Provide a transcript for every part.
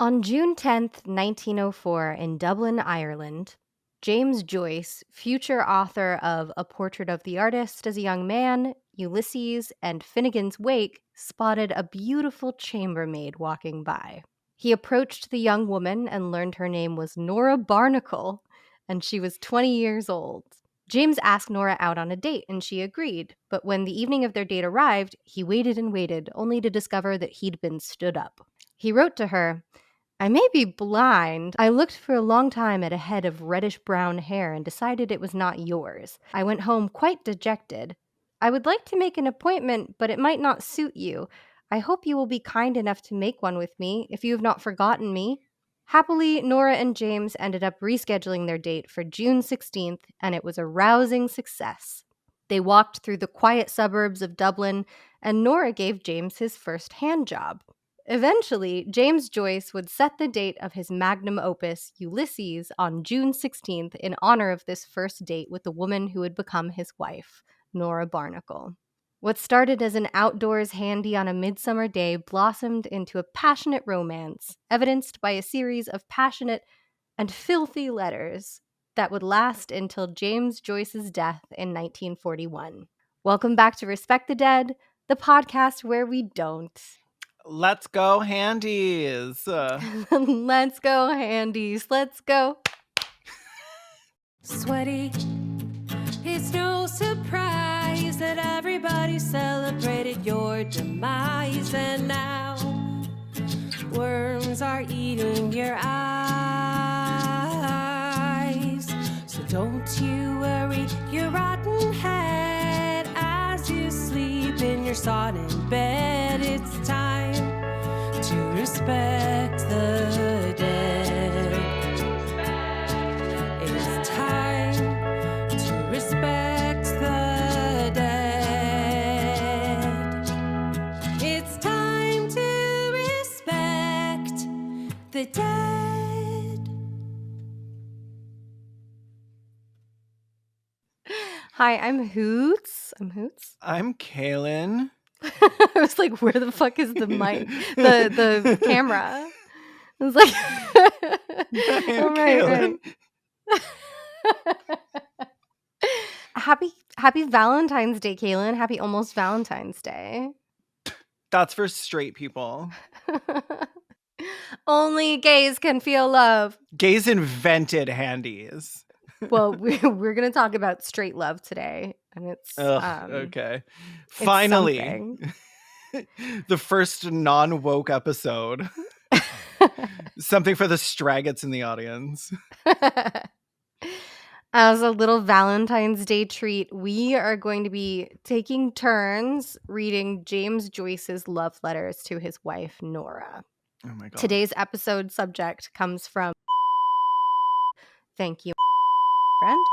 On June 10th, 1904, in Dublin, Ireland, James Joyce, future author of A Portrait of the Artist as a Young Man, Ulysses, and Finnegan's Wake, spotted a beautiful chambermaid walking by. He approached the young woman and learned her name was Nora Barnacle, and she was 20 years old. James asked Nora out on a date, and she agreed, but when the evening of their date arrived, he waited and waited, only to discover that he'd been stood up. He wrote to her, "I may be blind. I looked for a long time at a head of reddish-brown hair and decided it was not yours. I went home quite dejected. I would like to make an appointment, but it might not suit you. I hope you will be kind enough to make one with me, if you have not forgotten me." Happily, Nora and James ended up rescheduling their date for June 16th, and it was a rousing success. They walked through the quiet suburbs of Dublin, and Nora gave James his first hand job. Eventually, James Joyce would set the date of his magnum opus, Ulysses, on June 16th in honor of this first date with the woman who would become his wife, Nora Barnacle. What started as an outdoors handy on a midsummer day blossomed into a passionate romance, evidenced by a series of passionate and filthy letters that would last until James Joyce's death in 1941. Welcome back to Respect the Dead, the podcast where we don't. Let's go, handies. Let's go, handies. Let's go. Sweaty. It's no surprise that everybody celebrated your demise, and now worms are eating your eyes. So don't you worry your rotten head as you sleep in your sodden bed. It's time to respect the dead. It's time to respect the dead. It's time to respect the dead. Hi, I'm Hoots. I'm Kaylin. I was like, where the fuck is the mic? The camera. I was like, I'm Kaylin. Happy Valentine's Day, Kaylin. Happy almost Valentine's Day. That's for straight people. Only gays can feel love. Gays invented handies. Well, we're going to talk about straight love today. And it's okay. Finally. The first non-woke episode. Something for the straggots in the audience. As a little Valentine's Day treat, we are going to be taking turns reading James Joyce's love letters to his wife, Nora. Oh my God. Today's episode subject comes from Thank you, friend.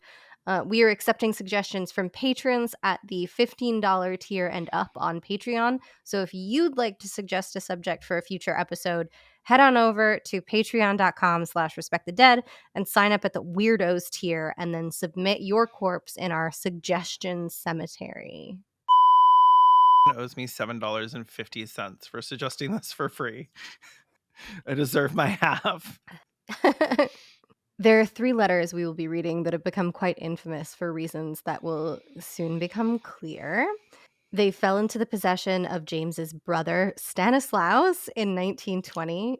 We are accepting suggestions from patrons at the $15 tier and up on Patreon. So if you'd like to suggest a subject for a future episode, head on over to patreon.com/respectthedead and sign up at the Weirdos tier and then submit your corpse in our suggestion cemetery. Owes me $7.50 for suggesting this for free. I deserve my half. There are 3 letters we will be reading that have become quite infamous for reasons that will soon become clear. They fell into the possession of James's brother, Stanislaus, in 1920.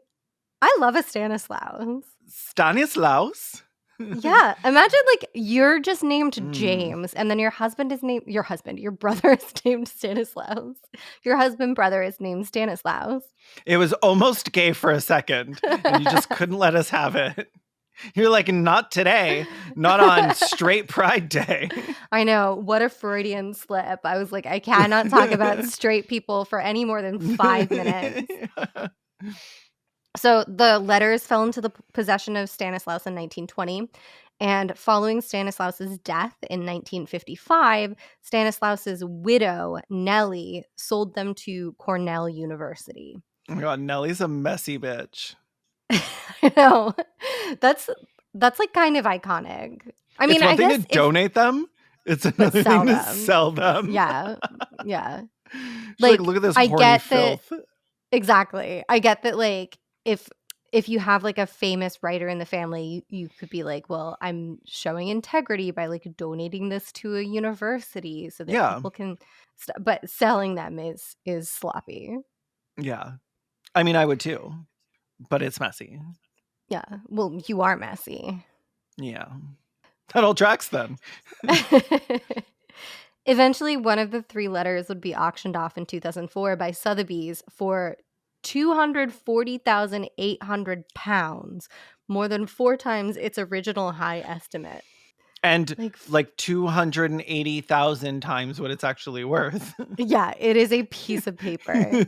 I love a Stanislaus. Stanislaus? Yeah. Imagine, like, you're just named James, and then your brother is named Stanislaus. Your brother is named Stanislaus. It was almost gay for a second, and you just couldn't let us have it. You're like, not today, not on Straight Pride Day. I know. What a Freudian slip. I was like, I cannot talk about straight people for any more than 5 minutes. So the letters fell into the possession of Stanislaus in 1920. And following Stanislaus's death in 1955, Stanislaus's widow, Nellie, sold them to Cornell University. Oh my God, Nellie's a messy bitch. I know. That's like kind of iconic. I mean, it's one I thing guess to donate them. It's another thing to sell them. Yeah. Like, look at this horny filth. Exactly. I get that, like, if if you have like a famous writer in the family, you could be like, well, I'm showing integrity by like donating this to a university so that Yeah. people can but selling them is sloppy. Yeah. I mean, I would too, but it's messy. Yeah. Well, you are messy. Yeah. That all tracks then. Eventually, one of the 3 letters would be auctioned off in 2004 by Sotheby's for £240,800, more than 4 times its original high estimate. And Like, like 280,000 times what it's actually worth. yeah, it is a piece of paper. And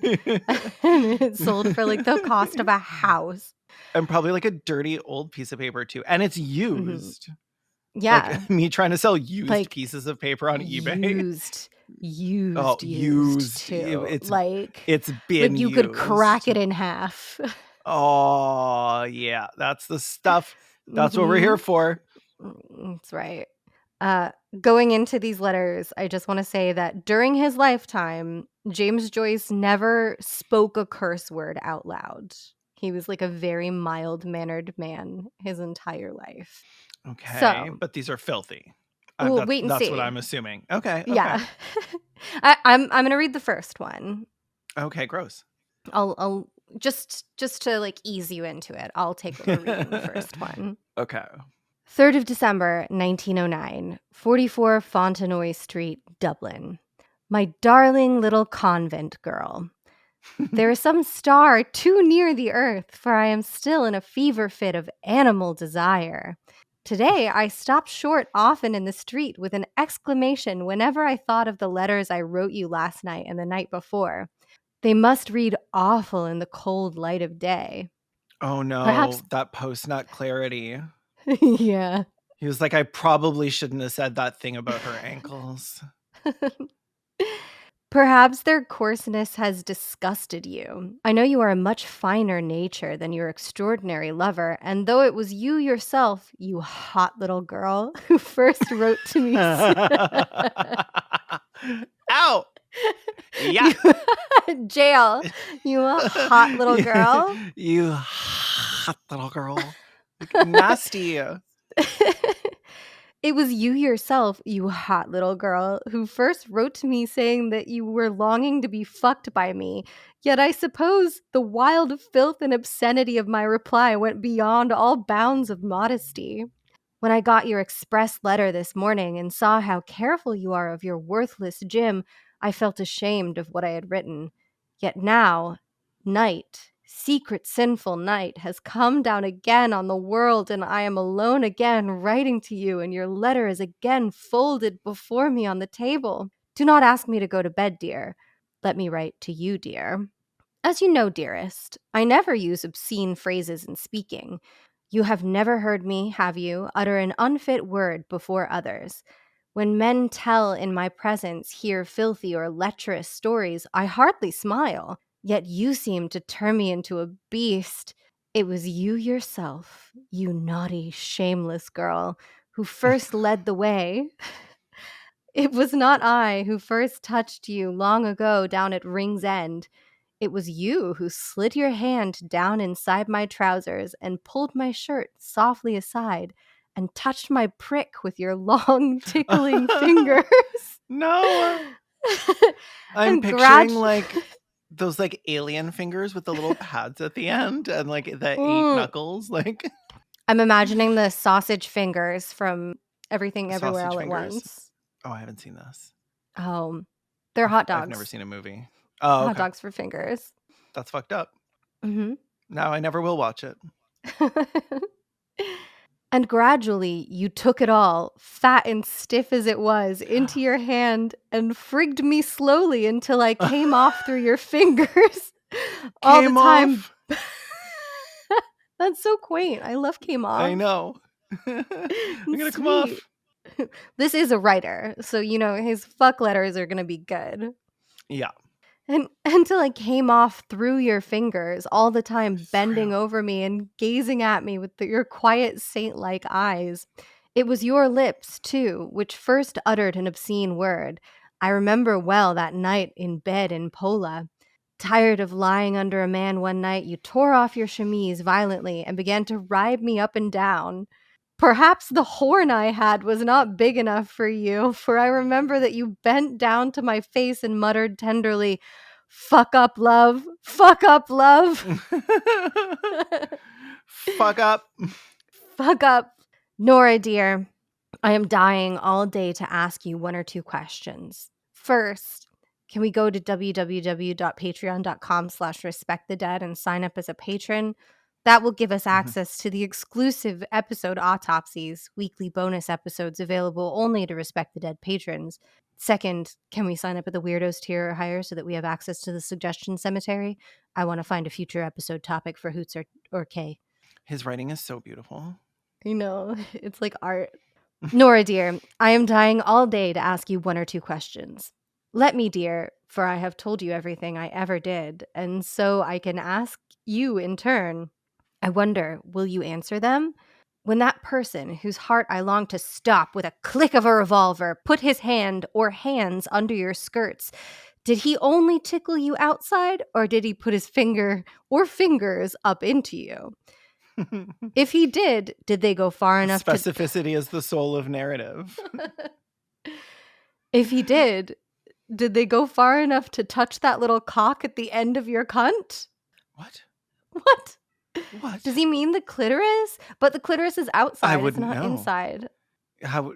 it sold for like the cost of a house. And probably like a dirty old piece of paper too. And it's used. Yeah. Like me trying to sell used Like, pieces of paper on eBay. used Oh, used. too. It's been like you could used. crack it in half. Oh, yeah. That's the stuff. That's what we're here for. That's right. Going into these letters, I just want to say that during his lifetime, James Joyce never spoke a curse word out loud. He was like a very mild-mannered man his entire life. Okay, So, but these are filthy. we'll wait and that's see. what I'm assuming. Okay. Yeah. I'm gonna read the first one. Okay, gross. I'll just to like ease you into it. I'll take over reading the first one. Okay. 3rd of December, 1909, 44 Fontenoy Street, Dublin. My darling little convent girl. There is some star too near the earth, for I am still in a fever fit of animal desire. Today I stopped short often in the street with an exclamation whenever I thought of the letters I wrote you last night and the night before. They must read awful in the cold light of day. Oh no, Perhaps that post-nut clarity. yeah. He was like, I probably shouldn't have said that thing about her ankles. Perhaps their coarseness has disgusted you. I know you are a much finer nature than your extraordinary lover, and though it was you yourself, you hot little girl, who first wrote to me. Ow! Yeah. Jail. You a hot little girl. You hot little girl. Nasty. It was you yourself, you hot little girl, who first wrote to me saying that you were longing to be fucked by me. Yet I suppose the wild filth and obscenity of my reply went beyond all bounds of modesty. When I got your express letter this morning and saw how careful you are of your worthless Jim, I felt ashamed of what I had written. Yet now, night, secret sinful night, has come down again on the world, and I am alone again writing to you, and your letter is again folded before me on the table. Do not ask me to go to bed, dear. Let me write to you, dear. As you know, dearest, I never use obscene phrases in speaking. You have never heard me, have you, utter an unfit word before others. When men tell in my presence here filthy or lecherous stories, I hardly smile. Yet you seem to turn me into a beast. It was you yourself, you naughty, shameless girl, who first led the way. It was not I who first touched you long ago down at Ring's End. It was you who slid your hand down inside my trousers and pulled my shirt softly aside and touched my prick with your long, tickling fingers. No. I'm And picturing like those like alien fingers with the little pads at the end and like the 8 knuckles. Like I'm imagining the sausage fingers from Everything Everywhere Sausage All Fingers? at Once. Oh, I haven't seen this. Oh, they're hot dogs. I've never seen a movie. Oh, Hot okay. dogs for fingers. That's fucked up. Mm-hmm. Now I never will watch it. And gradually you took it all, fat and stiff as it was, into your hand and frigged me slowly until I came off through your fingers. All the time. That's so quaint. I love came off. I know. I'm gonna come off. This is a writer, so you know his fuck letters are gonna be good. Yeah. And until I came off through your fingers, all the time bending over me and gazing at me with your quiet saint-like eyes. It was your lips, too, which first uttered an obscene word. I remember well that night in bed in Pola. Tired of lying under a man one night, you tore off your chemise violently and began to ride me up and down. Perhaps the horn I had was not big enough for you, for I remember that you bent down to my face and muttered tenderly, "Fuck up, love. Fuck up, love." Fuck up. Fuck up. Nora, dear, I am dying all day to ask you one or two questions. First, can we go to www.patreon.com/respectthedead and sign up as a patron? That will give us access to the exclusive episode autopsies, weekly bonus episodes available only to Respect the Dead patrons. Second, can we sign up at the Weirdos tier or higher so that we have access to the suggestion cemetery? I want to find a future episode topic for Hoots or Kay. His writing is so beautiful. You know, it's like art. Nora, dear, I am dying all day to ask you one or two questions. Let me, dear, for I have told you everything I ever did, and so I can ask you in turn. I wonder, will you answer them? When that person whose heart I long to stop with a click of a revolver put his hand or hands under your skirts, did he only tickle you outside, or did he put his finger or fingers up into you? If he did they go far enough Specificity is the soul of narrative. If he did they go far enough to touch that little cock at the end of your cunt? What? What? What? Does he mean the clitoris? But the clitoris is outside. I It's wouldn't not know. inside. How?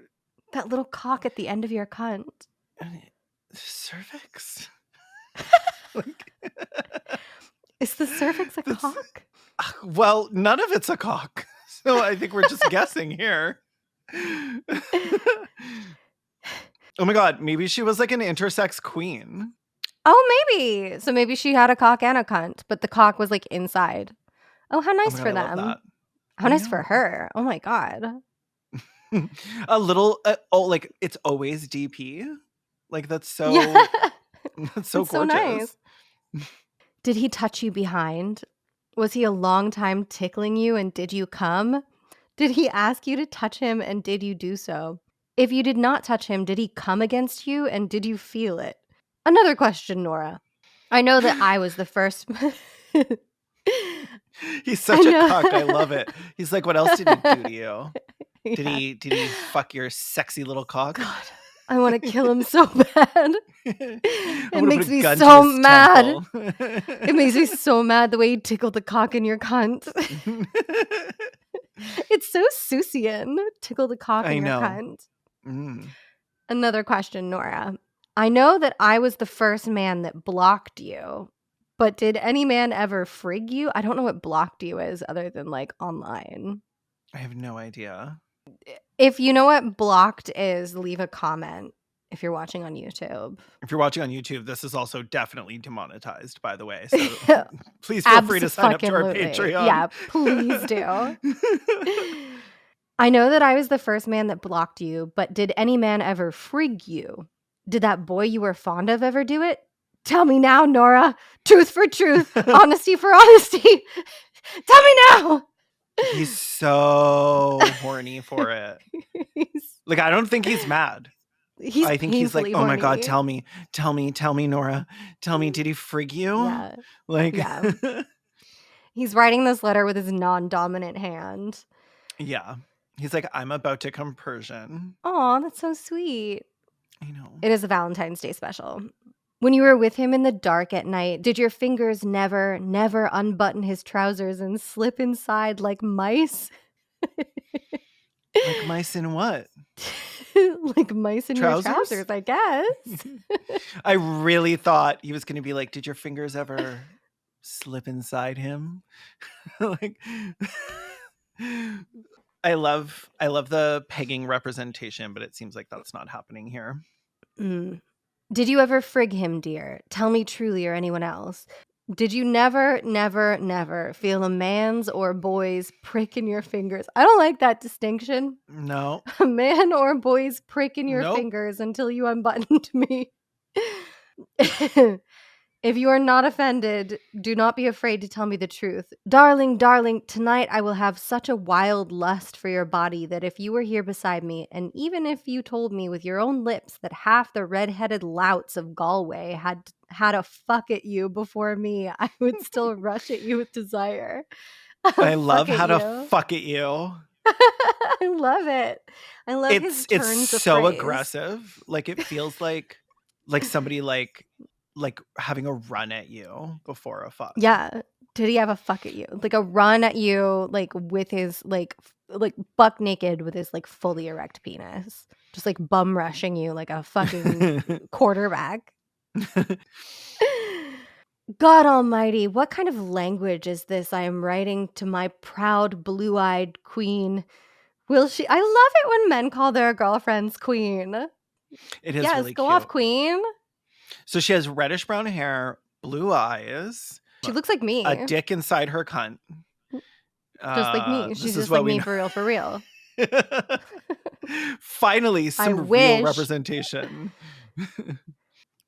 That little cock at the end of your cunt. Cervix? Is the cervix a cock? Well, none of it's a cock. So I think we're just guessing here. Oh my god, maybe she was like an intersex queen. Oh, maybe. So maybe she had a cock and a cunt, but the cock was like inside. Oh, how nice God, for I love them. that. How nice for her. Oh my god. A little like it's always DP. Like that's so Yeah. that's so It's so gorgeous. nice. Did he touch you behind? Was he a long time tickling you and did you come? Did he ask you to touch him and did you do so? If you did not touch him, did he come against you and did you feel it? Another question, Nora. I know that I was the first. He's such a cock. I love it. He's like, what else did he do to you? Yeah. Did he fuck your sexy little cock? God, I want to kill him so bad. It makes me gun so to his mad. temple. It makes me so mad the way you tickled the cock in your cunt. It's so Seussian. Tickle the cock I in your know. cunt. Mm. Another question, Nora. I know that I was the first man that blocked you, but did any man ever frig you? I don't know what blocked you is other than like online. I have no idea. If you know what blocked is, leave a comment if you're watching on YouTube. If you're watching on YouTube, this is also definitely demonetized, by the way. So please feel free to sign up to our Abso-fucking-lutely. Patreon. Yeah, please do. I know that I was the first man that blocked you, but did any man ever frig you? Did that boy you were fond of ever do it? Tell me now, Nora. Truth for truth. Honesty for honesty. Tell me now. He's so horny for it. Like, I don't think he's mad. I think he's like, oh my God, horny. tell me, Nora. Tell me, did he frig you? Yeah. Like, Yeah. He's writing this letter with his non-dominant hand. Yeah. He's like, I'm about to come Persian. Aw, that's so sweet. I know. It is a Valentine's Day special. When you were with him in the dark at night, did your fingers never unbutton his trousers and slip inside like mice? Like mice in what? Like mice in your trousers, I guess. I really thought he was going to be like, did your fingers ever slip inside him? Like, I love the pegging representation, but it seems like that's not happening here. Did you ever frig him, dear? Tell me truly, or anyone else. Did you never feel a man's or boy's prick in your fingers? I don't like that distinction. No. A man or boy's prick in your fingers until you unbuttoned me. If you are not offended, do not be afraid to tell me the truth. Darling, darling, tonight I will have such a wild lust for your body that if you were here beside me, and even if you told me with your own lips that half the red-headed louts of Galway had a fuck at you before me, I would still rush at you with desire. I love Fuck at how to you. fuck at you. I love it. I love his It's turns of so phrase. aggressive. Like it feels like somebody like having a run at you before a fuck. Yeah. Did he have a fuck at you? Like a run at you, like with his like buck naked with his like fully erect penis, just like bum rushing you like a fucking quarterback. God almighty, what kind of language is this I am writing to my proud blue-eyed queen? Will she? I love it when men call their girlfriends queen. It is Yes, really go cute. off, queen. So she has reddish brown hair, blue eyes. She looks like me. A dick inside her cunt. Just like me. She's just like me for real, for real. Finally, some real representation.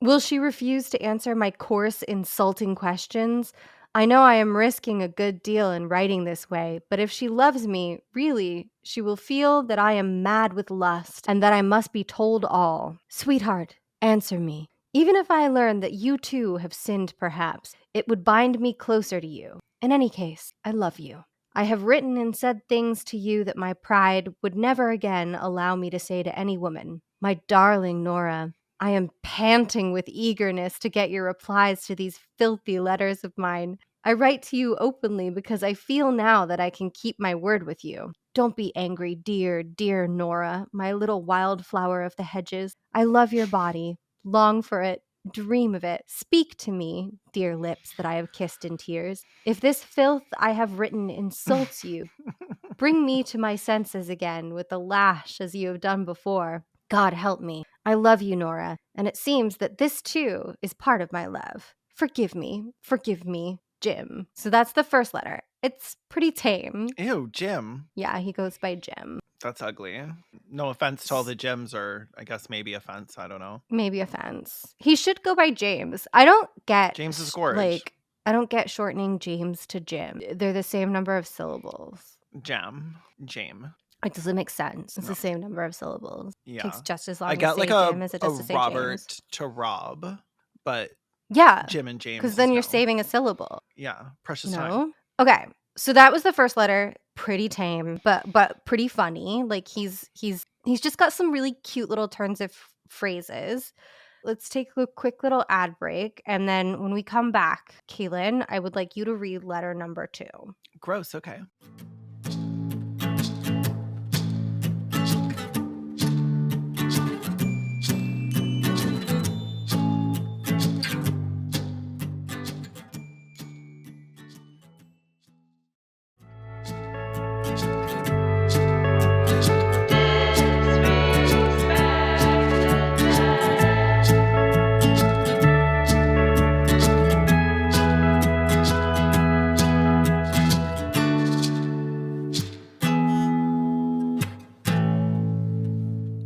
Will she refuse to answer my coarse, insulting questions? I know I am risking a good deal in writing this way, but if she loves me, really, she will feel that I am mad with lust and that I must be told all. Sweetheart, answer me. Even if I learn that you too have sinned perhaps, it would bind me closer to you. In any case, I love you. I have written and said things to you that my pride would never again allow me to say to any woman. My darling Nora, I am panting with eagerness to get your replies to these filthy letters of mine. I write to you openly because I feel now that I can keep my word with you. Don't be angry, dear, dear Nora, my little wildflower of the hedges. I love your body, long for it, dream of it. Speak to me, dear lips that I have kissed in tears. If this filth I have written insults you, bring me to my senses again with the lash as you have done before. God help me. I love you, Nora, and it seems that this too is part of my love. Forgive me, Jim. So that's the first letter. It's pretty tame. Ew, Jim. Yeah, he goes by Jim. That's ugly. No offense to all the Jims, or I guess maybe offense. I don't know. Maybe offense. He should go by James. I don't get James is gorge. I don't get shortening James to Jim. They're the same number of syllables. Jam. It doesn't make sense. It's the same number of syllables. Yeah. It takes just as long I got to say like Jim as it does to say Robert James. to Rob, but yeah, Jim and James. Because then you're saving a syllable. Yeah, precious time. Okay, so that was the first letter. Pretty tame, but pretty funny. Like he's just got some really cute little turns of phrases. Let's take a quick little ad break, and then when we come back, Kaylin, I would like you to read letter number 2. Gross. Okay.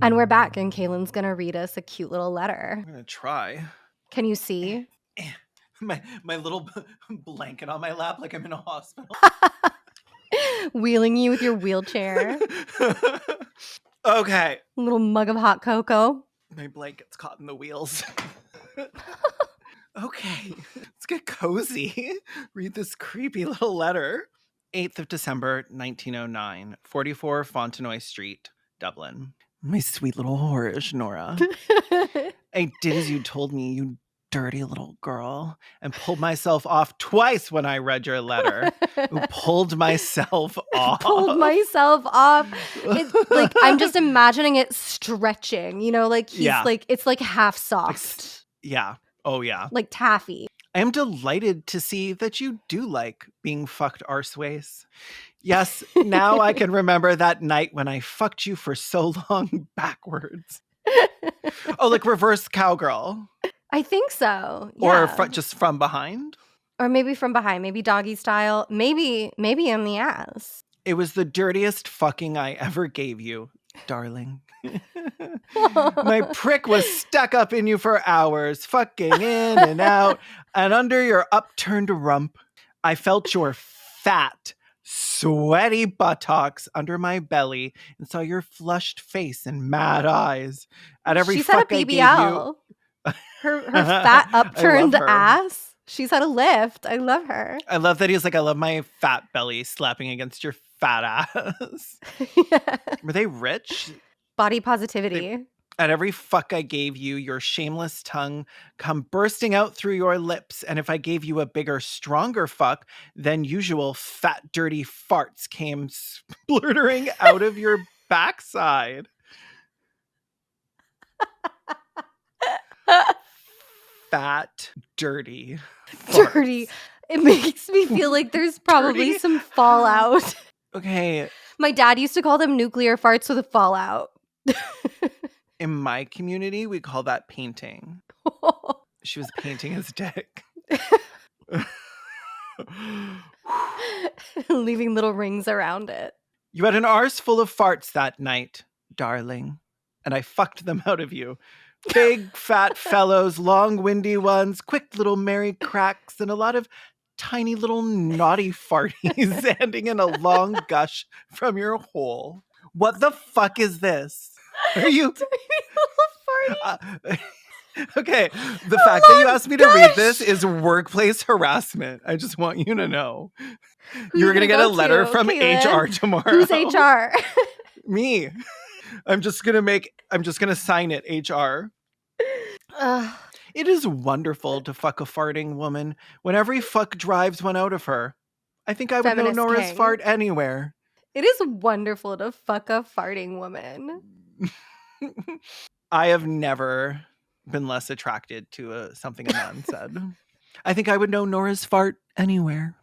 And we're back, and Kaylin's gonna read us a cute little letter. I'm gonna try. Can you see? My little blanket on my lap like I'm in a hospital. Wheeling you with your wheelchair. Okay. A little mug of hot cocoa. My blanket's caught in the wheels. Okay, let's get cozy. Read this creepy little letter. 8th of December, 1909, 44 Fontenoy Street, Dublin. My sweet little whorish, Nora. I did as you told me, you dirty little girl, and pulled myself off twice when I read your letter. Pulled myself off. It's like I'm just imagining it stretching, like he's like it's like half soft. Yeah. Oh yeah. Like taffy. I am delighted to see that you do like being fucked arseways. Yes, now I can remember that night when I fucked you for so long backwards. Oh, like reverse cowgirl. I think so. Yeah. Or just from behind? Or maybe from behind, maybe doggy style, maybe in the ass. It was the dirtiest fucking I ever gave you. darling. My prick was stuck up in you for hours, fucking in and out, and under your upturned rump. I felt your fat, sweaty buttocks under my belly and saw your flushed face and mad eyes. At every She's had a fuck I gave you... BBL. Her fat I love upturned her. ass. She's had a lift. I love her. I love that he's like, I love my fat belly slapping against your fat ass. Yeah. Were they rich? Body positivity. At every fuck I gave you, your shameless tongue come bursting out through your lips. And if I gave you a bigger, stronger fuck than usual, fat, dirty farts came splurtering out of your backside. Fat, dirty, Dirty. farts. It makes me feel like there's probably Dirty. some fallout. Okay, My dad used to call them nuclear farts with a fallout. in my community, we call that painting. She was painting his dick. Leaving little rings around it. You had an arse full of farts that night, darling, and I fucked them out of you. Big, fat fellows, long, windy ones, quick little merry cracks, and a lot of tiny little naughty farties ending in a long gush from your hole. What the fuck is this? Are you... Okay, the fact that you asked me to read this is workplace harassment. I just want you to know. You're going to get a letter from HR tomorrow. Who's HR? Me. I'm just going to sign it, HR. It is wonderful to fuck a farting woman when every fuck drives one out of her. I think I would Feminist know Nora's king. fart anywhere. It is wonderful to fuck a farting woman. I have never been less attracted to something a man said. I think I would know Nora's fart anywhere.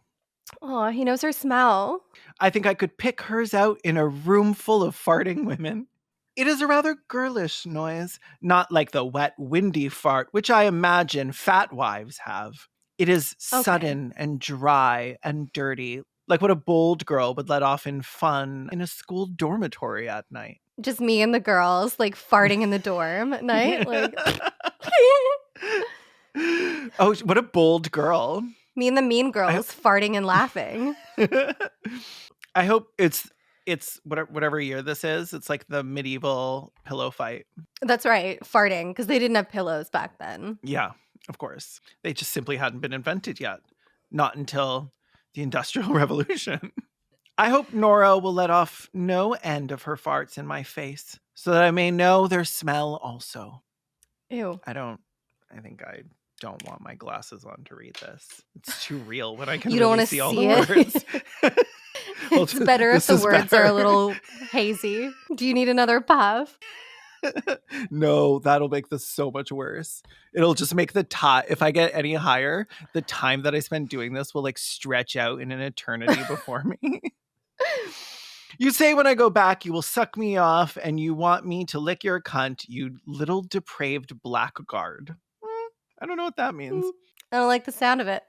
Oh, he knows her smell. I think I could pick hers out in a room full of farting women. It is a rather girlish noise, not like the wet, windy fart, which I imagine fat wives have. It is sudden and dry and dirty, like what a bold girl would let off in fun in a school dormitory at night. Just me and the girls, like, farting in the dorm at night. Like, oh, what a bold girl. me and the mean girls farting and laughing. I hope it's whatever year this is. It's like the medieval pillow fight. That's right, farting, because they didn't have pillows back then. Yeah, of course. They just simply hadn't been invented yet. Not until the Industrial Revolution. I hope Nora will let off no end of her farts in my face so that I may know their smell also. Ew. I think I don't want my glasses on to read this. It's too real when I can You don't really want to see all see the it. words. It's better if this the is words are a better. little hazy. Do you need another puff? No, that'll make this so much worse. It'll just make the time, if I get any higher, the time that I spend doing this will like stretch out in an eternity before me. You say when I go back, you will suck me off and you want me to lick your cunt, you little depraved blackguard. I don't know what that means. I don't like the sound of it.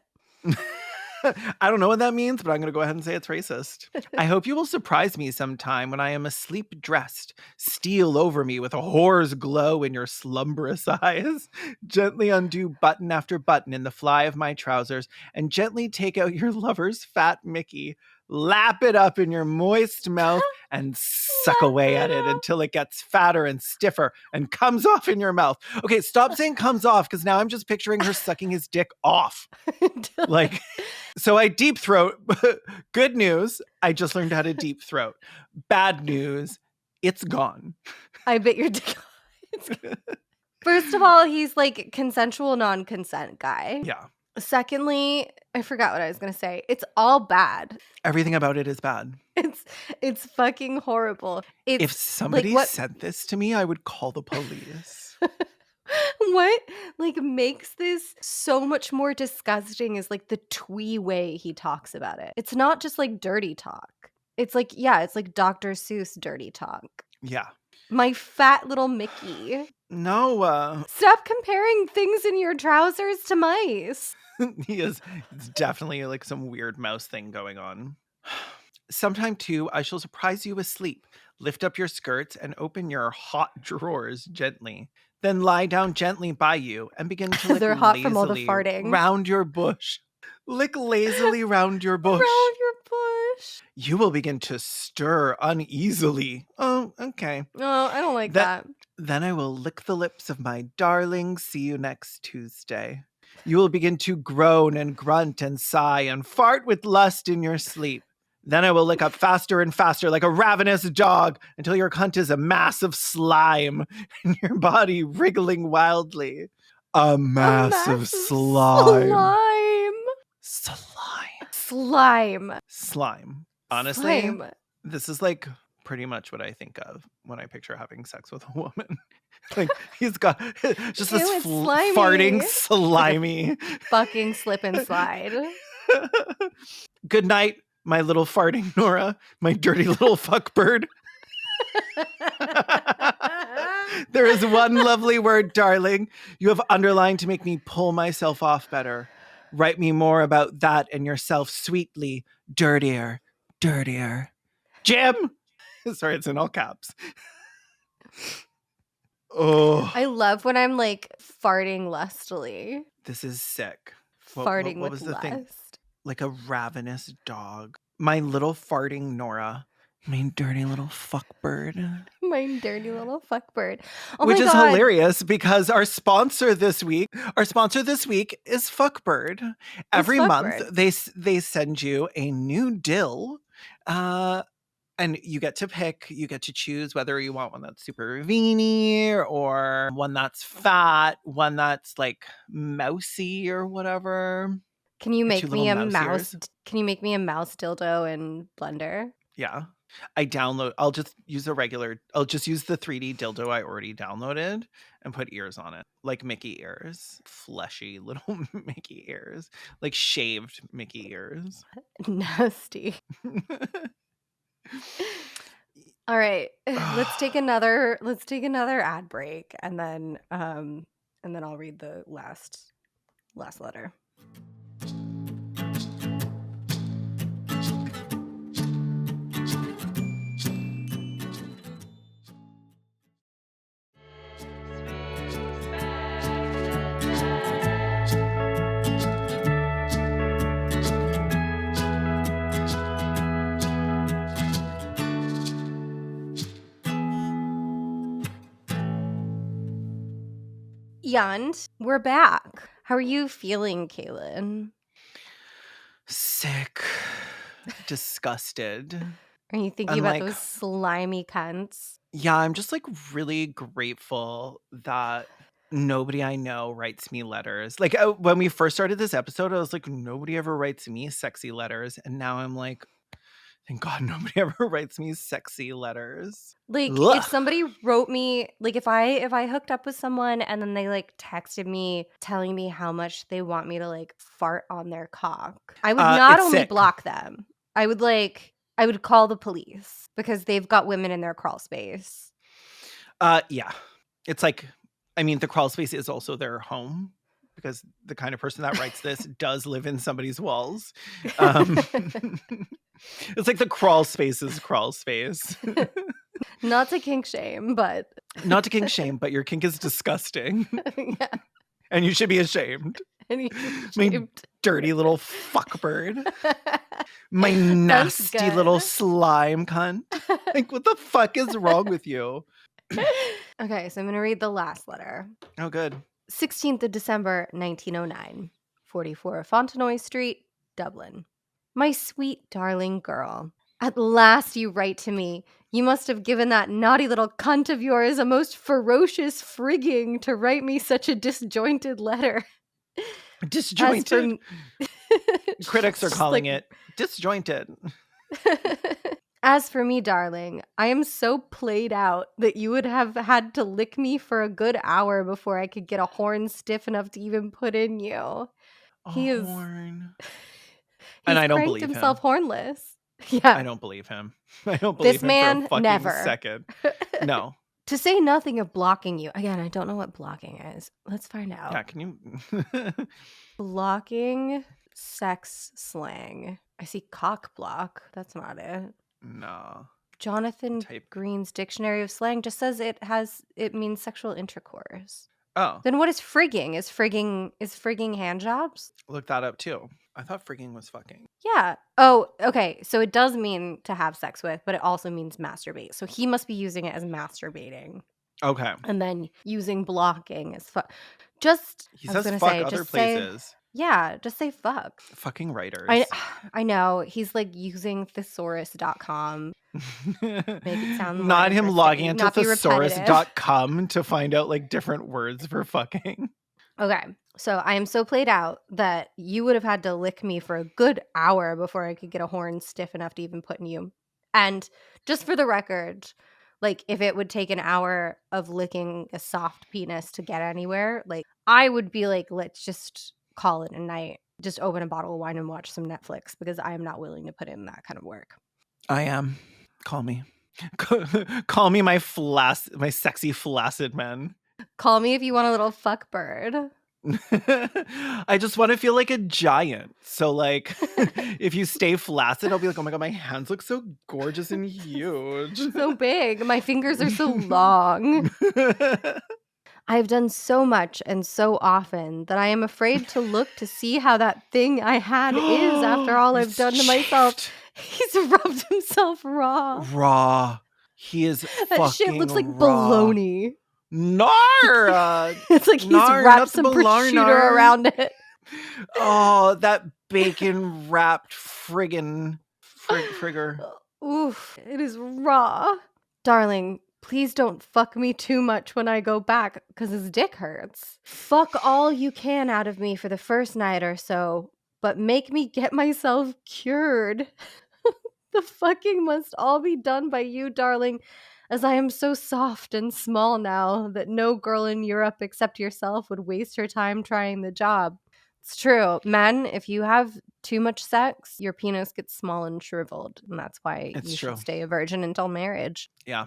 I don't know what that means, but I'm going to go ahead and say it's racist. I hope you will surprise me sometime when I am asleep dressed, steal over me with a whore's glow in your slumberous eyes, gently undo button after button in the fly of my trousers, and gently take out your lover's fat Mickey, lap it up in your moist mouth, and suck away at it until it gets fatter and stiffer and comes off in your mouth. Okay, stop saying comes off, because now I'm just picturing her sucking his dick off. Like... So I deep throat. Good news, I just learned how to deep throat. Bad news, it's gone. I bit your dick off. First of all, he's like consensual non-consent guy. Yeah. Secondly, I forgot what I was going to say. It's all bad. Everything about it is bad. It's fucking horrible. If somebody like, sent this to me, I would call the police. What like makes this so much more disgusting is like the twee way he talks about it. It's not just like dirty talk. It's like, yeah, it's like Dr. Seuss dirty talk. Yeah. My fat little Mickey. No. Stop comparing things in your trousers to mice. It's definitely like some weird mouse thing going on. Sometime too, I shall surprise you asleep. Lift up your skirts and open your hot drawers gently. Then lie down gently by you and begin to lick They're hot from all the lazily farting. round your bush. Lick lazily round your bush. Around your bush. You will begin to stir uneasily. Oh, okay. Oh, I don't like that. Then I will lick the lips of my darling. See you next Tuesday. You will begin to groan and grunt and sigh and fart with lust in your sleep. Then I will lick up faster and faster like a ravenous dog until your cunt is a mass of slime and your body wriggling wildly. A mass of slime. Slime. Honestly, Slime. this is like pretty much what I think of when I picture having sex with a woman. Like he's got just Ew, this it's slimy. farting slimy. Fucking slip and slide. Good night, my little farting Nora, my dirty little fuckbird. There is one lovely word, darling, you have underlined to make me pull myself off better. Write me more about that and yourself sweetly, dirtier, dirtier. Jim! Sorry, it's in all caps. Oh, I love when I'm like farting lustily. this is sick. Farting what with was the lust. thing? Like a ravenous dog. My little farting Nora. My dirty little fuckbird. My dirty little fuckbird. Oh Which my is God. hilarious because our sponsor this week is Fuckbird. Every month Fuckbirds. they send you a new dill. And you get to choose whether you want one that's super veiny or one that's fat, one that's like mousy or whatever. Can you make two me a little mouse mouse? ears. Can you make me a mouse dildo in Blender? Yeah. I'll just use the 3D dildo I already downloaded and put ears on it. Like Mickey ears. Fleshy little Mickey ears. Like shaved Mickey ears. Nasty. All right. Let's take another ad break and then I'll read the last letter. Yand, we're back. How are you feeling, Kaylin? Sick. Disgusted. Are you thinking about those slimy cunts? Yeah, I'm just like really grateful that nobody I know writes me letters. Like when we first started this episode, I was like, nobody ever writes me sexy letters. And now I'm like, thank God nobody ever writes me sexy letters. Like Ugh. if somebody wrote me, like if I hooked up with someone and then they like texted me telling me how much they want me to like fart on their cock, I would not only block them, I would call the police because they've got women in their crawl space. Yeah. It's like, I mean, the crawl space is also their home because the kind of person that writes this does live in somebody's walls. It's like the crawl space's crawl space. Not to kink shame, but your kink is disgusting. Yeah. And you should be ashamed. My dirty little fuckbird. My nasty little slime cunt. Like, what the fuck is wrong with you? Okay, so I'm going to read the last letter. Oh, good. 16th of December, 1909. 44 Fontenoy Street, Dublin. My sweet, darling girl. At last you write to me. You must have given that naughty little cunt of yours a most ferocious frigging to write me such a disjointed letter. Disjointed? Critics are calling it disjointed. As for me, darling, I am so played out that you would have had to lick me for a good hour before I could get a horn stiff enough to even put in you. Horn. And I don't believe himself him. Hornless. Yeah. I don't believe him. I don't believe this him man for a fucking never. second. No. To say nothing of blocking you. Again, I don't know what blocking is. Let's find out. Yeah, can you? Blocking sex slang. I see cock block. That's not it. No. Jonathan Type. Green's Dictionary of Slang just says it means sexual intercourse. Oh, Then what is frigging? Is frigging hand jobs? look that up too. I thought frigging was fucking. Yeah. Oh, okay. So it does mean to have sex with, but it also means masturbate. So he must be using it as masturbating. Okay. And then using blocking as fuck. Just He I was says gonna fuck say, other just say places. yeah, just say fuck. Fucking writers. I know. He's like using thesaurus.com. Make it sound more Not him logging interesting, into not be repetitive. thesaurus.com to find out like different words for fucking. Okay. So I am so played out that you would have had to lick me for a good hour before I could get a horn stiff enough to even put in you. And just for the record, like if it would take an hour of licking a soft penis to get anywhere, like I would be like, let's just call it a night. Just open a bottle of wine and watch some Netflix because I am not willing to put in that kind of work. I am. Call me. Call me my sexy flaccid man. Call me if you want a little fuck bird. I just want to feel like a giant. So like if you stay flaccid, I'll be like, oh my god, my hands look so gorgeous and huge. So big. My fingers are so long. I've done so much and so often that I am afraid to look to see how that thing I had is after all I've done to myself. He's rubbed himself raw. Raw. He is That shit looks like raw. bologna. Nar! It's like he's wrapped some prosciutto around it. Oh, that bacon wrapped frigger. Oof, it is raw. Darling, please don't fuck me too much when I go back, because his dick hurts. Fuck all you can out of me for the first night or so, but make me get myself cured. The fucking must all be done by you, darling, as I am so soft and small now that no girl in Europe except yourself would waste her time trying the job. It's true. Men, if you have too much sex, your penis gets small and shriveled, and that's why It's you true. should stay a virgin until marriage. Yeah.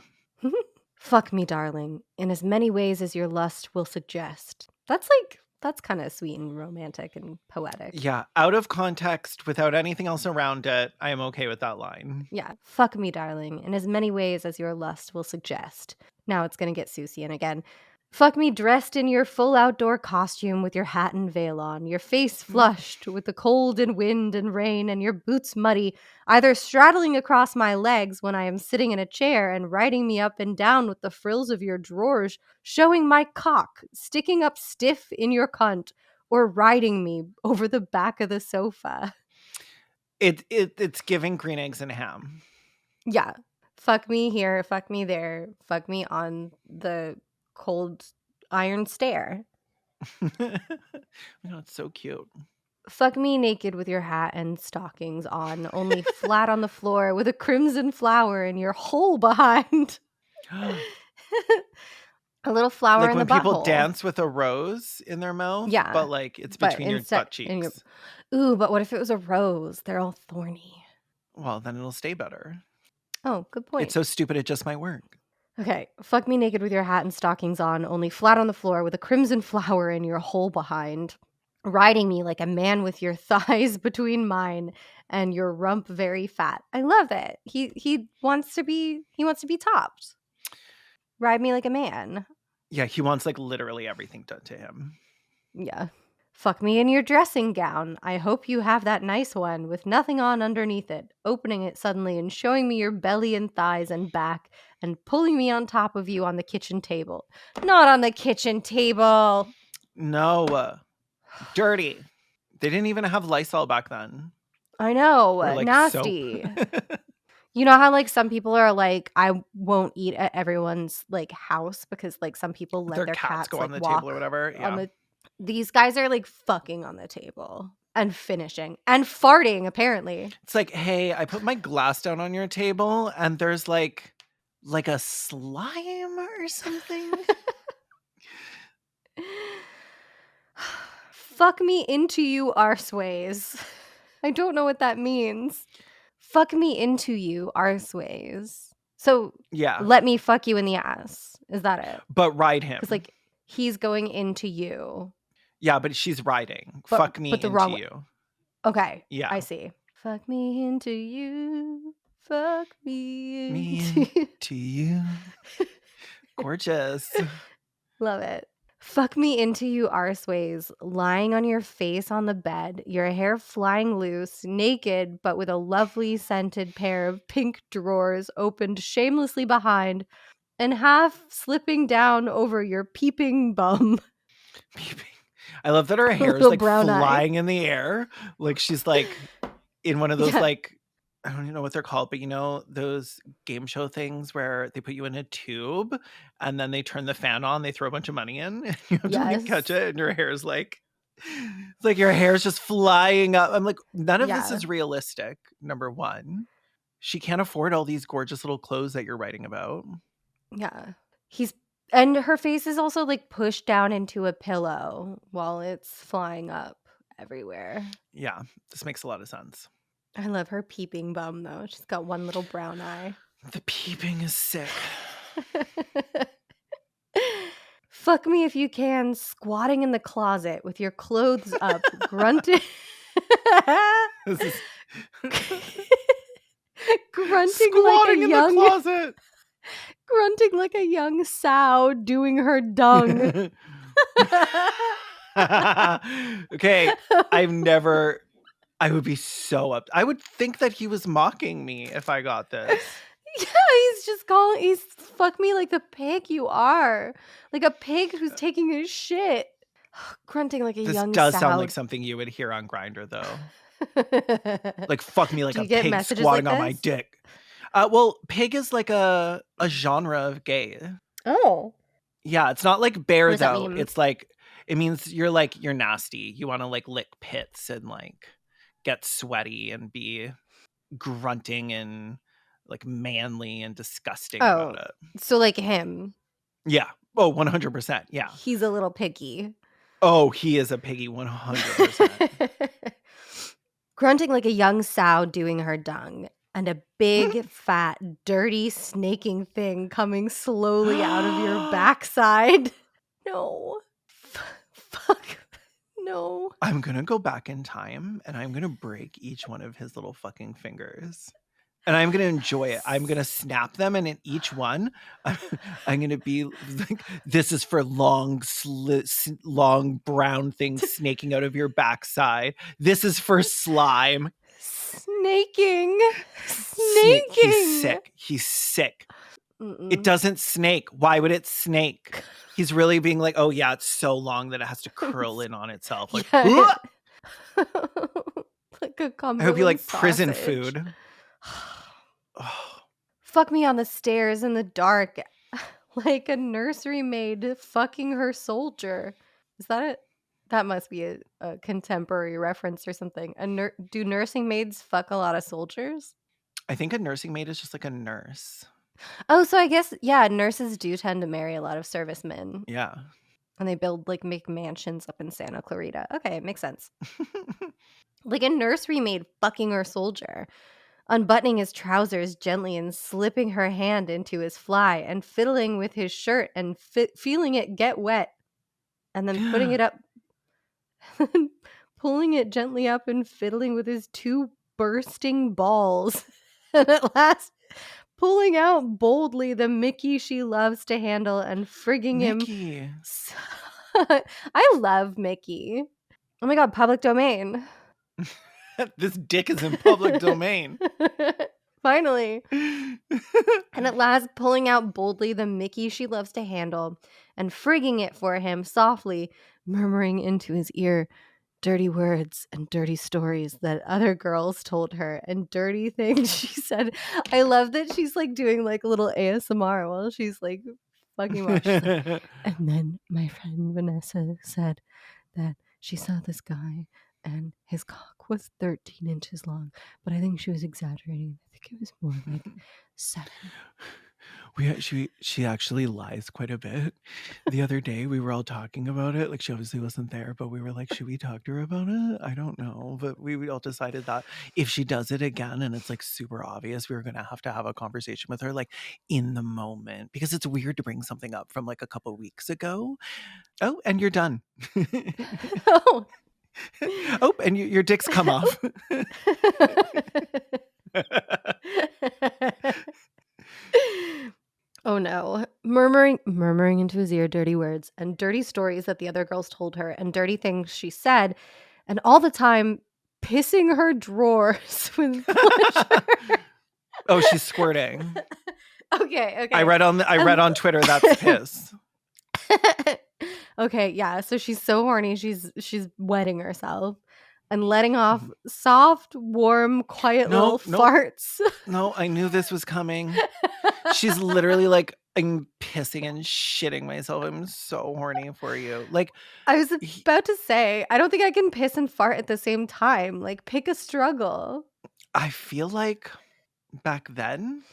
Fuck me, darling, in as many ways as your lust will suggest. That's kind of sweet and romantic and poetic. Yeah. Out of context, without anything else around it, I am okay with that line. Yeah. Fuck me, darling, in as many ways as your lust will suggest. Now it's going to get Susian again. Fuck me dressed in your full outdoor costume with your hat and veil on, your face flushed with the cold and wind and rain, and your boots muddy, either straddling across my legs when I am sitting in a chair and riding me up and down with the frills of your drawers, showing my cock sticking up stiff in your cunt, or riding me over the back of the sofa. It's giving green eggs and ham. Yeah. Fuck me here, fuck me there, fuck me on the cold iron stair. It's so cute. Fuck me naked with your hat and stockings on, only flat on the floor with a crimson flower in your hole behind. A little flower like in when the people butthole. dance with a rose in their mouth. Yeah, but like it's between your butt cheeks. Ooh, but what if it was a rose? They're all thorny. Well, then it'll stay better. Oh, good point. It's so stupid it just might work. Okay, fuck me naked with your hat and stockings on, only flat on the floor with a crimson flower in your hole behind, riding me like a man with your thighs between mine and your rump very fat. I love it. He wants to be topped. Ride me like a man. Yeah, he wants like literally everything done to him. Yeah. Fuck me in your dressing gown. I hope you have that nice one with nothing on underneath it, opening it suddenly and showing me your belly and thighs and back and pulling me on top of you on the kitchen table. Not on the kitchen table. No. Dirty. They didn't even have Lysol back then. I know. Or, like, nasty. soap. You know how like some people are like, I won't eat at everyone's like house because like some people let their cats go like, on the walk table or whatever. Yeah. These guys are like fucking on the table and finishing and farting apparently. It's like, hey, I put my glass down on your table and there's like a slime or something. Fuck me into you arseways. I don't know what that means. Fuck me into you arseways. So Yeah. let me fuck you in the ass. Is that it? But ride him. Because like he's going into you. Yeah, but she's riding. But- Fuck me but the into wrong- you. Okay. Yeah. I see. Fuck me into you. Fuck me Me into you. to you. Gorgeous. Love it. Fuck me into you arseways, lying on your face on the bed, your hair flying loose, naked, but with a lovely scented pair of pink drawers opened shamelessly behind and half slipping down over your peeping bum. Peeping. I love that her hair is Little like brown eye. flying in the air. Like she's like in one of those Yeah. like, I don't even know what they're called, but you know those game show things where they put you in a tube and then they turn the fan on, they throw a bunch of money in, and you have to like catch Yes. it, and your hair is like, it's like your hair is just flying up. I'm like, none of this Yeah. is realistic. Number one, she can't afford all these gorgeous little clothes that you're writing about. Yeah. And her face is also like pushed down into a pillow while it's flying up everywhere. Yeah, this makes a lot of sense. I love her peeping bum though. She's got one little brown eye. The peeping is sick. Fuck me if you can, squatting in the closet with your clothes up, grunting. This is grunting squatting in the closet. grunting like a young sow doing her dung. Okay, I would be so up. I would think that he was mocking me if I got this. Yeah, he's fuck me like the pig you are. Like a pig who's taking a shit. Grunting like a This young does sow. sound like something you would hear on Grindr, though. Like, fuck me like Do a you get pig messages squatting like on my this? dick. Well, pig is like a genre of gay. Oh. Yeah, it's not like bear, What does that though. mean? It's like, it means you're nasty. You want to like lick pits and like get sweaty and be grunting and like manly and disgusting about it. So like him. Yeah. Oh, 100%. Yeah. He's a little piggy. Oh, he is a piggy 100%. Grunting like a young sow doing her dung. And a big, fat, dirty, snaking thing coming slowly out of your backside. No. Fuck. No. I'm going to go back in time and I'm going to break each one of his little fucking fingers. And I'm going to enjoy it. I'm going to snap them, and in each one, I'm going to be like, this is for long brown things snaking out of your backside. This is for slime. Snaking. He's sick. He's sick. Mm-mm. It doesn't snake. Why would it snake? He's really being like, oh yeah, it's so long that it has to curl in on itself. Like, Yeah. Like a I hope you like sausage. prison food. Fuck me on the stairs in the dark, like a nursery maid fucking her soldier. Is that it? That must be a contemporary reference or something. Do nursing maids fuck a lot of soldiers? I think a nursing maid is just like a nurse. Oh, so I guess, yeah, nurses do tend to marry a lot of servicemen. Yeah. And they make mansions up in Santa Clarita. Okay, it makes sense. Like a nursery maid fucking her soldier, unbuttoning his trousers gently and slipping her hand into his fly and fiddling with his shirt and feeling it get wet. And then putting it up, pulling it gently up and fiddling with his two bursting balls. And at last, pulling out boldly the Mickey she loves to handle and frigging Mickey. him. I love Mickey. Oh my god, public domain. This dick is in public domain. Finally. And at last, pulling out boldly the Mickey she loves to handle and frigging it for him softly, murmuring into his ear dirty words and dirty stories that other girls told her and dirty things she said. I love that she's like doing like a little ASMR while she's like fucking watch. Like, and then my friend Vanessa said that she saw this guy and his cock was 13 inches long, but I think she was exaggerating. I think it was more like 7. She actually lies quite a bit. The other day we were all talking about it. Like, she obviously wasn't there, but we were like, should we talk to her about it? I don't know. But we all decided that if she does it again and it's like super obvious, we were gonna have to have a conversation with her like in the moment, because it's weird to bring something up from like a couple weeks ago. Oh, and you're done. Oh, Oh, and your dick's come off. Oh no. Murmuring into his ear dirty words and dirty stories that the other girls told her and dirty things she said, and all the time pissing her drawers with pleasure. Oh, she's squirting. Okay. I read on Twitter that's piss. Okay, yeah. So she's so horny, she's wetting herself and letting off soft, warm, quiet little farts. No, I knew this was coming. She's literally like, I'm pissing and shitting myself. I'm so horny for you. Like, I was about to say, I don't think I can piss and fart at the same time. Like, pick a struggle. I feel like back then,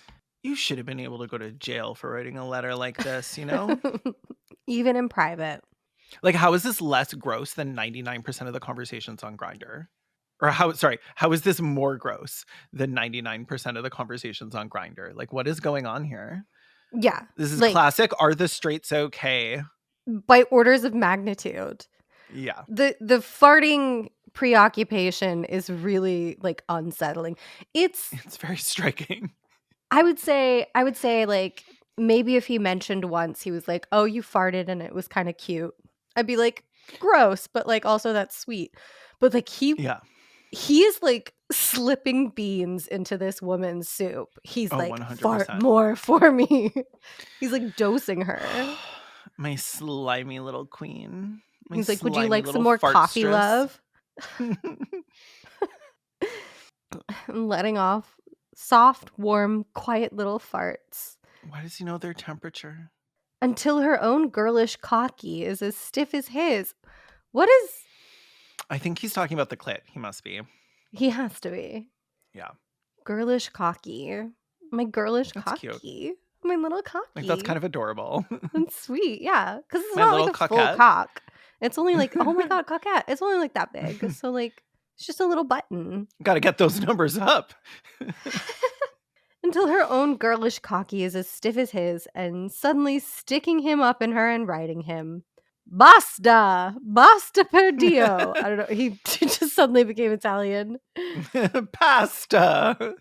you should have been able to go to jail for writing a letter like this, you know? Even in private. Like, how is this less gross than 99% of the conversations on Grindr? Or how is this more gross than 99% of the conversations on Grindr? Like, what is going on here? Yeah. This is like, classic. Are the straights okay? By orders of magnitude. Yeah. The farting preoccupation is really like unsettling. It's very striking. I would say like maybe if he mentioned once he was like, "Oh, you farted and it was kind of cute." I'd be like, "Gross," but like also that's sweet. But like he is like slipping beans into this woman's soup. He's like, 100%. "Fart more for me." He's like dosing her. My slimy little queen. He's like, "Would you like some more coffee, love?" Letting off soft, warm, quiet little farts. Why does he know their temperature? Until her own girlish cocky is as stiff as his. What is... I think he's talking about the clit. He must be. He has to be. Yeah. Girlish cocky. My girlish that's cocky. Cute. My little cocky. Like, that's kind of adorable. That's sweet, yeah. Because it's my not like a coquette. full cock. It's only like, oh my god, coquette. It's only like that big. So like, it's just a little button. Gotta get those numbers up. Until her own girlish cocky is as stiff as his and suddenly sticking him up in her and writing him, Basta per Dio. I don't know. He just suddenly became Italian. Pasta.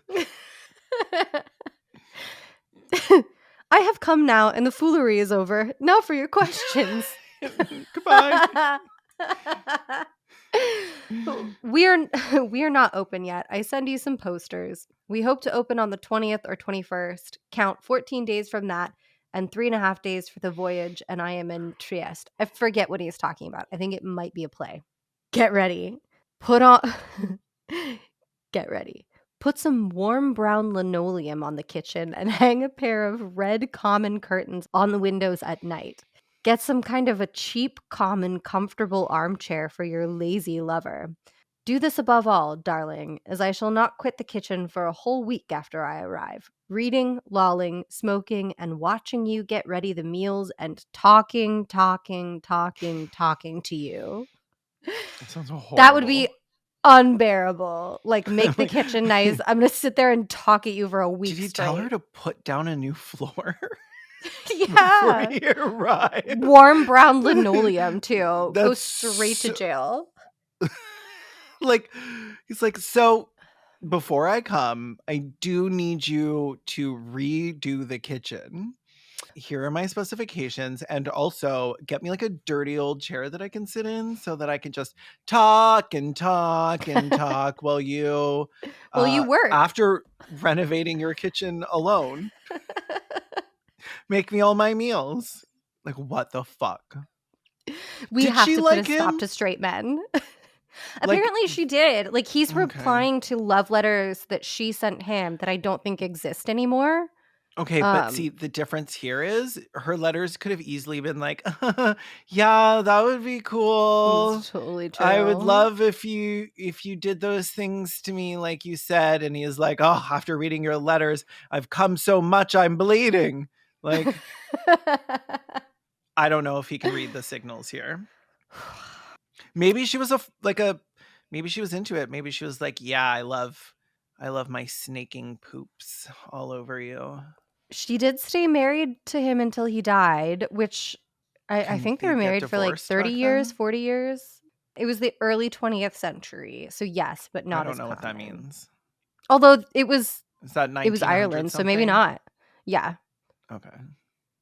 I have come now and the foolery is over. Now for your questions. Goodbye. We are not open yet. I send you some posters. We hope to open on the 20th or 21st. Count 14 days from that and 3.5 days for the voyage, and I am in Trieste. I forget what he's talking about. I think it might be a play. Get ready. Get ready. Put some warm brown linoleum on the kitchen and hang a pair of red common curtains on the windows at night. Get some kind of a cheap, common, comfortable armchair for your lazy lover. Do this above all, darling, as I shall not quit the kitchen for a whole week after I arrive. Reading, lolling, smoking, and watching you get ready the meals and talking to you. That sounds horrible. That would be unbearable. Like, make the kitchen nice. I'm going to sit there and talk at you for a week straight. Did he straight. tell her to put down a new floor? Yeah. Before he arrived. Warm brown linoleum, too. That's Go straight to jail. Like, he's like, so before I come, I do need you to redo the kitchen. Here are my specifications, and also get me like a dirty old chair that I can sit in so that I can just talk while you work after renovating your kitchen alone. Make me all my meals. Like, what the fuck? We Did have she to like put a stop him? to straight men. Apparently she did. Like, he's replying to love letters that she sent him that I don't think exist anymore. Okay, but see, the difference here is her letters could have easily been like, yeah, that would be cool. It's totally true. I would love if you did those things to me like you said. And he is like, oh, after reading your letters, I've come so much, I'm bleeding. Like, I don't know if he can read the signals here. Maybe she was maybe she was into it. Maybe she was like, yeah, I love my snaking poops all over you. She did stay married to him until he died, which I think they were married for like 30 years, 40 years. It was the early 20th century. So yes, but not I don't as know what that common. means. Although it was Is that 1900 Ireland, so maybe something? not. Yeah. Okay.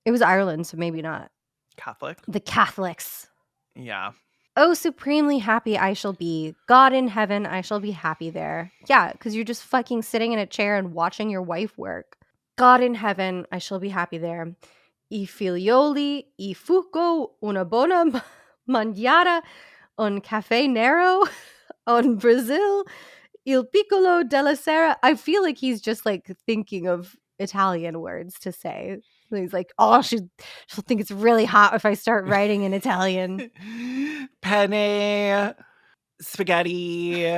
It was Ireland, so maybe not. Catholic? The Catholics. Yeah. Oh, supremely happy I shall be. God in heaven, I shall be happy there. Yeah, because you're just fucking sitting in a chair and watching your wife work. God in heaven, I shall be happy there. I figlioli, I fuoco, una buona mangiata, un caffè nero, un Brazil, il piccolo della sera. I feel like he's just like thinking of Italian words to say. He's like, oh, she'll think it's really hot if I start writing in Italian. Penne, spaghetti,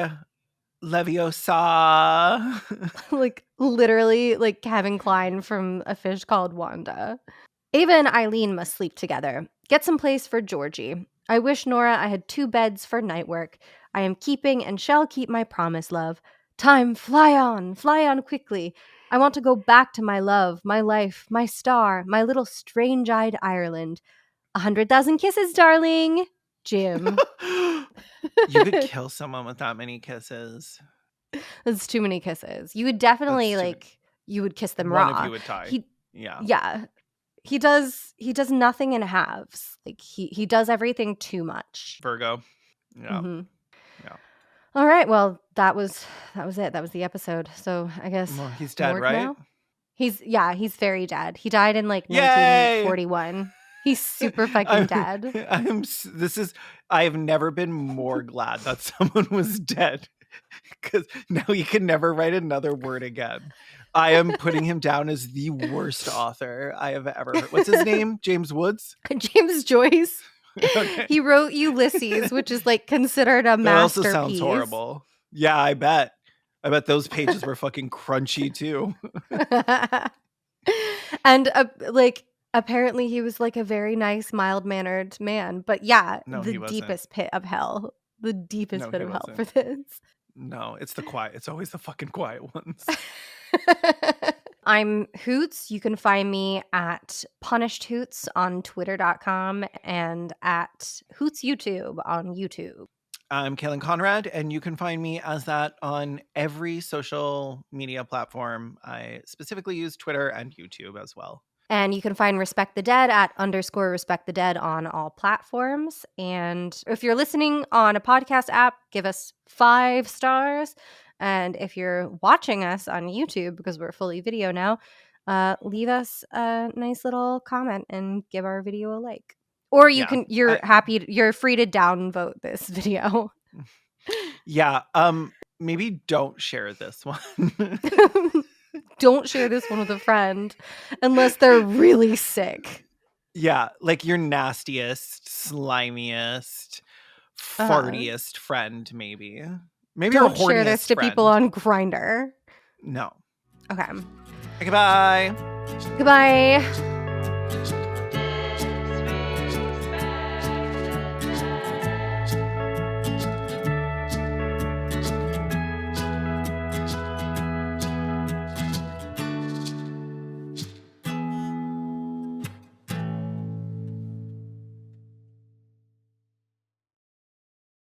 leviosa. Like literally like Kevin Kline from A Fish Called Wanda. Ava and Eileen must sleep together. Get some place for Georgie. I wish, Nora, I had 2 beds for night work. I am keeping and shall keep my promise, love. Time, fly on quickly. I want to go back to my love, my life, my star, my little strange-eyed Ireland. 100,000 kisses, darling. Jim. You could kill someone with that many kisses. That's too many kisses. You would definitely That's too like you would kiss them One raw. of you would die. Yeah. Yeah. He does nothing in halves. Like he does everything too much. Virgo. Yeah. Mhm. Yeah. All right. Well, that was it. That was the episode. So I guess Well, he's dead, morgue right? now? He's very dead. He died in like Yay! 1941. He's super fucking dead. I have never been more glad that someone was dead, because now he can never write another word again. I am putting him down as the worst author I have ever heard. What's his name? James Woods? James Joyce. Okay. He wrote Ulysses, which is like considered a That masterpiece. also sounds horrible. Yeah, I bet those pages were fucking crunchy too. And like apparently he was like a very nice, mild-mannered man. But yeah, No, the he wasn't. deepest pit of hell. The deepest No, pit he of hell wasn't. for this. No, it's always the fucking quiet ones. I'm Hoots. You can find me at Punished Hoots on Twitter.com and at Hoots YouTube on YouTube. I'm Kaylin Conrad, and you can find me as that on every social media platform. I specifically use Twitter and YouTube as well. And you can find Respect the Dead at _Respect the Dead on all platforms. And if you're listening on a podcast app, give us 5 stars. And if you're watching us on YouTube, because we're fully video now, leave us a nice little comment and give our video a like. Or you're free to downvote this video. Yeah. Maybe don't share this one. Don't share this one with a friend unless they're really sick. Yeah, like your nastiest, slimiest, fartiest friend, maybe. Maybe don't your horniest share this to friend. people on Grindr. No. Okay. Okay, bye. Goodbye.